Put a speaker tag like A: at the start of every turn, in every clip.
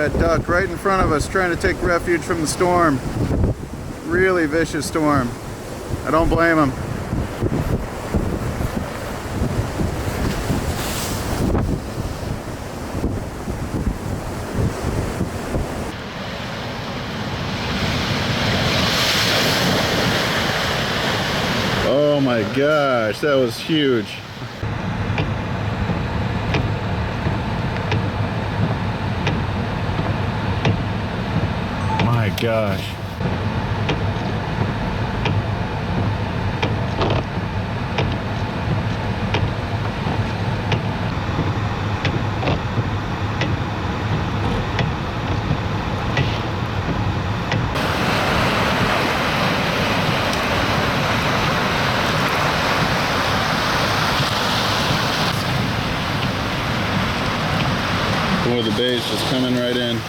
A: Got a duck right in front of us trying to take refuge from the storm. Really vicious storm. I don't blame him. Oh my gosh, that was huge. My gosh. Boy, the bay's just coming right in.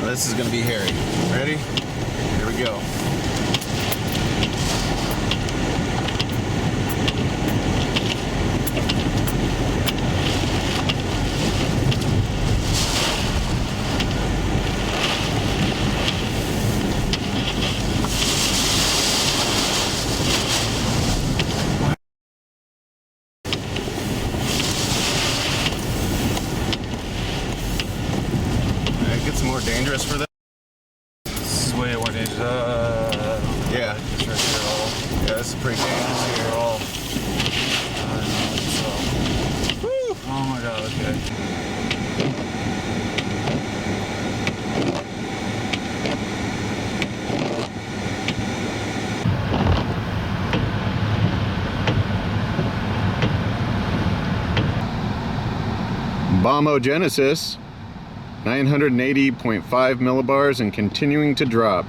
A: This is gonna be hairy. Ready? Here we go. It gets more dangerous for them.
B: This is way more dangerous.
A: Yeah.
B: It's right here all.
A: Yeah, this is pretty dangerous here.
B: All. Woo! Oh my god, okay.
A: Bombogenesis, 980.5 millibars and continuing to drop.